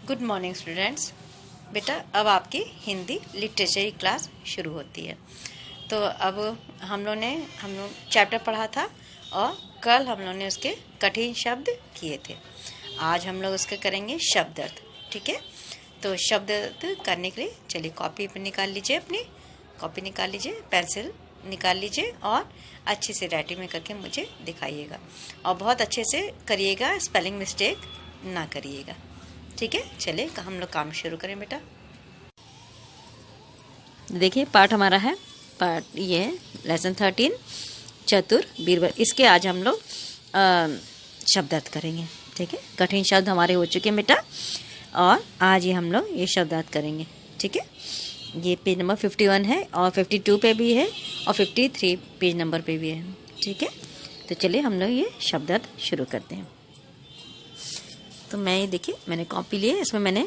Good morning students. बेटा अब आपकी हिंदी लिटरेचर की क्लास शुरू होती है। तो अब हम लोग चैप्टर पढ़ा था और कल हम लोग ने उसके कठिन शब्द किए थे। आज हम लोग उसके करेंगे शब्द अर्थ। ठीक है, तो शब्द अर्थ करने के लिए चलिए कॉपी पे निकाल लीजिए, अपनी कॉपी निकाल लीजिए, पेंसिल निकाल लीजिए और अच्छे से राइटिंग में करके मुझे दिखाइएगा और बहुत अच्छे से करिएगा, स्पेलिंग मिस्टेक ना करिएगा। ठीक है, चलिए हम लोग काम शुरू करें बेटा। देखिए पार्ट हमारा है, पार्ट ये है लेसन 13 चतुर बीरबल। इसके आज हम लोग शब्दार्थ करेंगे। ठीक है, कठिन शब्द हमारे हो चुके हैं बेटा और आज ही हम लोग ये शब्दार्थ करेंगे। ठीक है, ये पेज नंबर 51 है और 52 पे भी है और 53 पेज नंबर पे भी है। ठीक है, तो चलिए हम लोग ये शब्दार्थ शुरू करते हैं। तो मैं ये देखिए मैंने कॉपी ली है, इसमें मैंने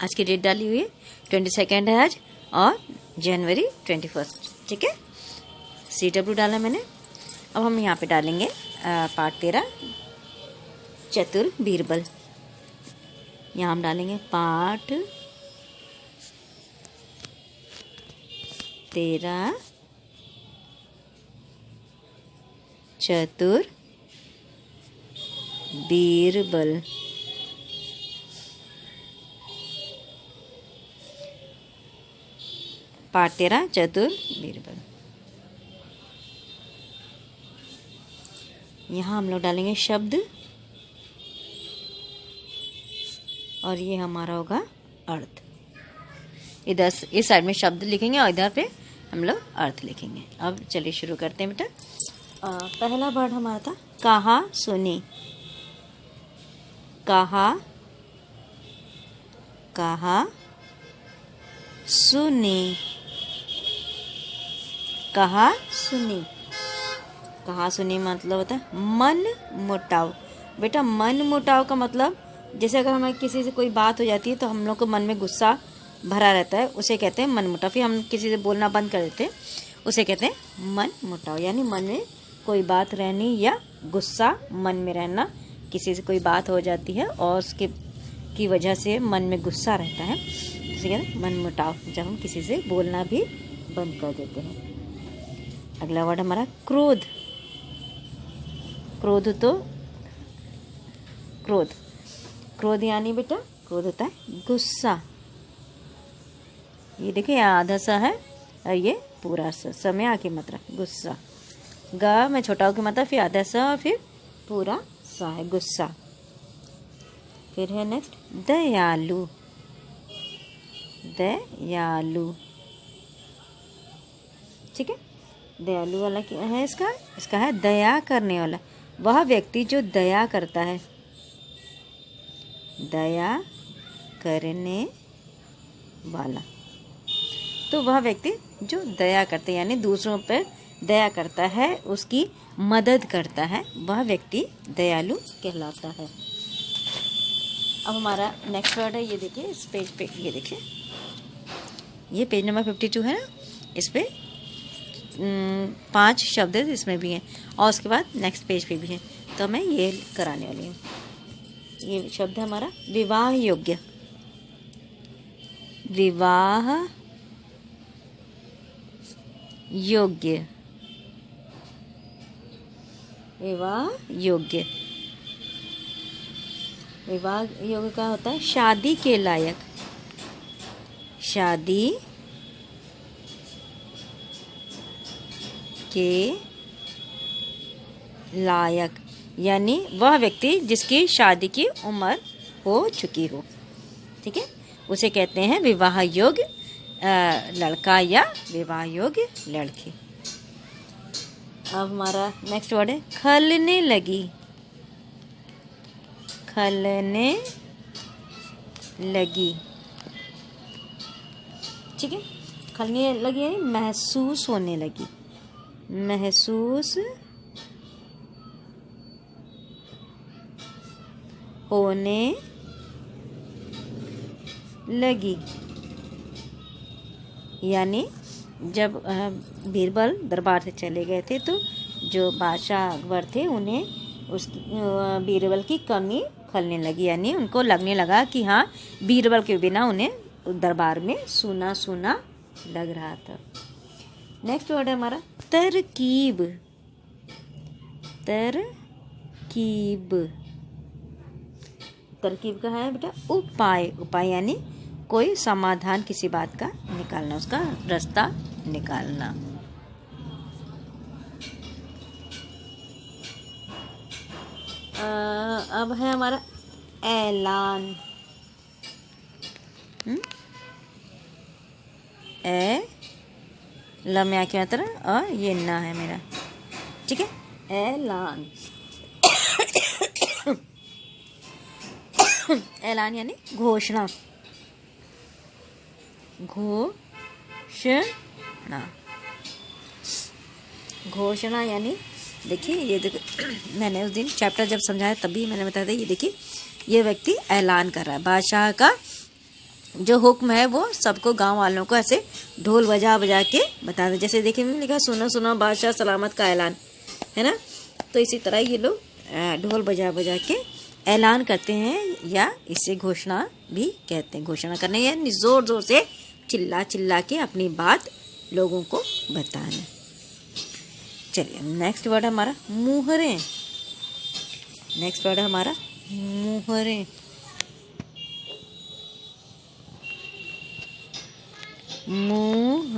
आज की डेट डाली हुई है 22 है आज और जनवरी 21। ठीक है, CW डाला मैंने। अब हम यहाँ पे डालेंगे पार्ट 13 चतुर बीरबल। यहाँ हम डालेंगे पार्ट 13 चतुर बीरबल। पार्ट 13 चतुर बीरबल। यहाँ हम लोग डालेंगे शब्द और ये हमारा होगा अर्थ। इधर इस साइड में शब्द लिखेंगे और इधर पे हम लोग अर्थ लिखेंगे। अब चलिए शुरू करते हैं बेटा। पहला वर्ड हमारा था कहा सुनी। कहा कहा सुनी। कहा सुनी। कहा सुनी मतलब होता है मन मुटाव। बेटा मन मुटाव का मतलब जैसे अगर हमें किसी से कोई बात हो जाती है तो हम लोग को मन में गुस्सा भरा रहता है, उसे कहते हैं मन मुटाव। फिर हम किसी से बोलना बंद कर देते हैं, उसे कहते हैं मन मुटाव। यानी मन में कोई बात रहनी या गुस्सा मन में रहना, किसी से कोई बात हो जाती है और उसके की वजह से मन में गुस्सा रहता है, इसे कहते हैं मन मुटाव। जब हम किसी से बोलना भी बंद कर देते हैं। अगला वर्ड हमारा क्रोध। क्रोध तो क्रोध क्रोध यानी बेटा क्रोध होता है गुस्सा। ये देखिए यहाँ आधा सा है और ये पूरा सा में आके मात्रा गुस्सा। ग में छोटा की मात्रा, फिर आधा सा और फिर पूरा सा है गुस्सा। फिर है नेक्स्ट दयालु। दयालु। ठीक है, दयालु वाला क्या है इसका है दया करने वाला। वह व्यक्ति जो दया करता है। दया करने वाला, तो वह व्यक्ति जो दया करते हैं यानी दूसरों पर दया करता है, उसकी मदद करता है, वह व्यक्ति दयालु कहलाता है। अब हमारा नेक्स्ट वर्ड है, ये देखिए इस पेज पे, ये देखिए ये पेज नंबर 52 है ना, इस पे 5 शब्द इसमें भी हैं और उसके बाद नेक्स्ट पेज पे भी हैं, तो मैं ये कराने वाली हूँ। ये शब्द है हमारा विवाह योग्य। विवाह योग्य। विवाह योग्य। विवाह योग्य का होता है शादी के लायक। शादी के लायक यानी वह व्यक्ति जिसकी शादी की उम्र हो चुकी हो। ठीक है, उसे कहते हैं विवाह योग्य लड़का या विवाह योग्य लड़की। अब हमारा नेक्स्ट वर्ड है खलने लगी। खलने लगी। ठीक है, खलने लगी यानी महसूस होने लगी। महसूस होने लगी यानी जब बीरबल दरबार से चले गए थे तो जो बादशाह अकबर थे उन्हें उस बीरबल की कमी खलने लगी, यानी उनको लगने लगा कि हाँ बीरबल के बिना उन्हें दरबार में सूना सूना लग रहा था। नेक्स्ट वर्ड है हमारा तरकीब। तरकीब, तरकीब का है बेटा उपाय। उपाय यानी कोई समाधान किसी बात का निकालना, उसका रास्ता निकालना। अब है हमारा ऐलान। ल में आके मात्रा और ये ना है मेरा, ठीक है। ऐलान ऐलान यानी घोषणा। घोषणा, घोषणा यानी देखिए, ये देखो मैंने उस दिन चैप्टर जब समझाया तभी मैंने बताया था, ये देखिए ये व्यक्ति ऐलान कर रहा है। बादशाह का जो हुक्म है वो सबको, गांव वालों को ऐसे ढोल बजा बजा के बता दे। जैसे देखिए मैंने लिखा सुनो सुनो बादशाह सलामत का ऐलान, है ना। तो इसी तरह ये लोग ढोल बजा बजा के ऐलान करते हैं, या इसे घोषणा भी कहते हैं। घोषणा करने या जोर जोर से चिल्ला चिल्ला के अपनी बात लोगों को बताना। चलिए नेक्स्ट वर्ड हमारा मुहरें। नेक्स्ट वर्ड हमारा मुहरें। मुह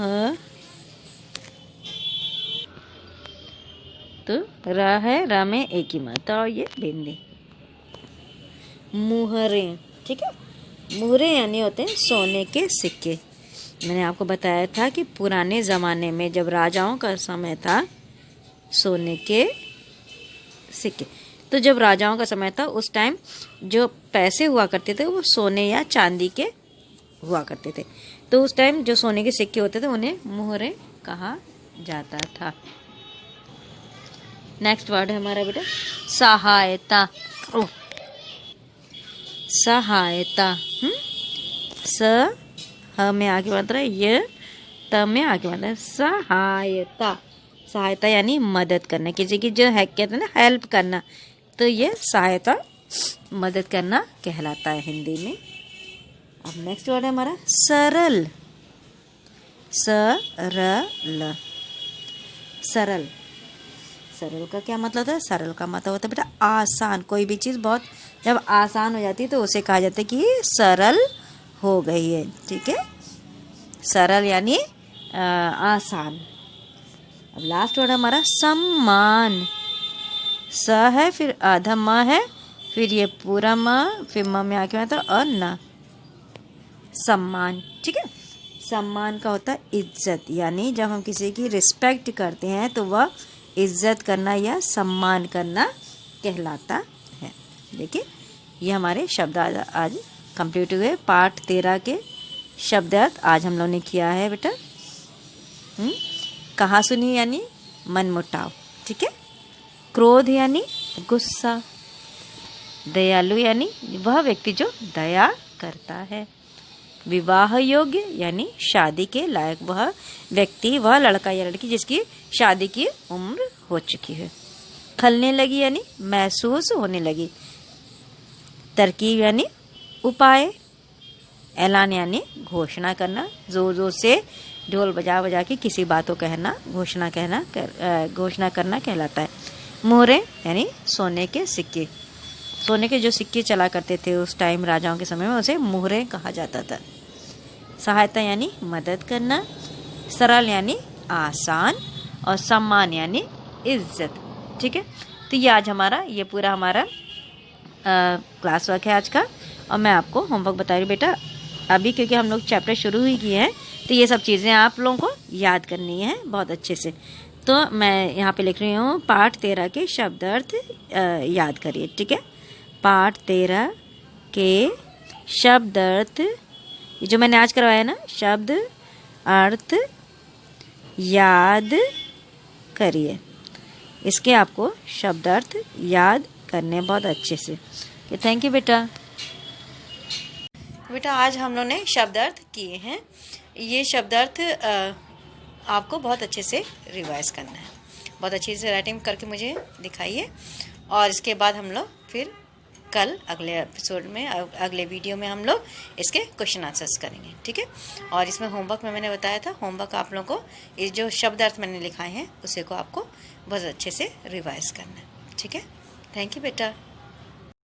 तो रा है, रा में एक ही मात्रा और ये बिंदी। मुहरें, ठीक है। मुहरें यानी होते हैं सोने के सिक्के। मैंने आपको बताया था कि पुराने ज़माने में जब राजाओं का समय था, सोने के सिक्के। तो जब राजाओं का समय था उस टाइम जो पैसे हुआ करते थे वो सोने या चांदी के हुआ करते थे। तो उस टाइम जो सोने के सिक्के होते थे उन्हें मुहरें कहा जाता था। नेक्स्ट वर्ड है हमारा बेटा सहायता। सहायता, स ह में आगे मात्रा, ये त में आगे मात्रा, सहायता। सहायता यानी मदद करना, किसी की जो है कहते हैं ना हेल्प करना, तो ये सहायता मदद करना कहलाता है हिंदी में। अब नेक्स्ट वर्ड है हमारा सरल। सरल, सरल। सरल का क्या मतलब है? सरल का मतलब होता है बेटा आसान। कोई भी चीज़ बहुत जब आसान हो जाती है तो उसे कहा जाता है कि सरल हो गई है, ठीक है। सरल यानी आसान। अब लास्ट वर्ड हमारा सम्मान। स है, फिर आधा म है, फिर ये पूरा म, फिर म में आके आता और न, सम्मान, ठीक है। सम्मान का होता है इज्जत, यानी जब हम किसी की रिस्पेक्ट करते हैं तो वह इज्जत करना या सम्मान करना कहलाता है। देखिए ये हमारे शब्द आज कंप्लीट हुए। पाठ 13 के शब्दार्थ आज हम लोगों ने किया है बेटा। कहा सुनी यानी मनमुटाव, ठीक है। क्रोध यानी गुस्सा। दयालु यानी वह व्यक्ति जो दया करता है। विवाह योग्य यानी शादी के लायक वह व्यक्ति, वह लड़का या लड़की जिसकी शादी की उम्र हो चुकी है। खलने लगी यानी महसूस होने लगी। तरकीब यानी उपाय। ऐलान यानी घोषणा करना, जोर जोर से ढोल बजा बजा के किसी बात को कहना, घोषणा करना कहलाता है। मोहरें यानी सोने के सिक्के। सोने के जो सिक्के चला करते थे उस टाइम राजाओं के समय में, उसे मोहरें कहा जाता था। सहायता यानी मदद करना। सरल यानी आसान। और सम्मान यानी इज्जत, ठीक है। तो ये आज हमारा ये पूरा हमारा क्लास वर्क है आज का। और मैं आपको होमवर्क बता रही हूँ बेटा अभी, क्योंकि हम लोग चैप्टर शुरू ही किए हैं तो ये सब चीज़ें आप लोगों को याद करनी है बहुत अच्छे से। तो मैं यहाँ पे लिख रही हूँ पाठ 13 के शब्दार्थ याद करिए, ठीक है। पाठ 13 के शब्दार्थ, ये जो मैंने आज करवाया ना, शब्द अर्थ याद करिए। इसके आपको शब्दार्थ याद करने बहुत अच्छे से। थैंक यू बेटा। बेटा आज हम लोगों ने शब्दार्थ किए हैं। ये शब्दार्थ आपको बहुत अच्छे से रिवाइज करना है। बहुत अच्छे से राइटिंग करके मुझे दिखाइए और इसके बाद हम लोग फिर कल अगले एपिसोड में, अगले वीडियो में हम लोग इसके क्वेश्चन आंसर्स करेंगे, ठीक है। और इसमें होमवर्क में मैंने बताया था, होमवर्क आप लोगों को ये जो शब्द अर्थ मैंने लिखाए हैं उसे को आपको बहुत अच्छे से रिवाइज करना है, ठीक है। थैंक यू बेटा।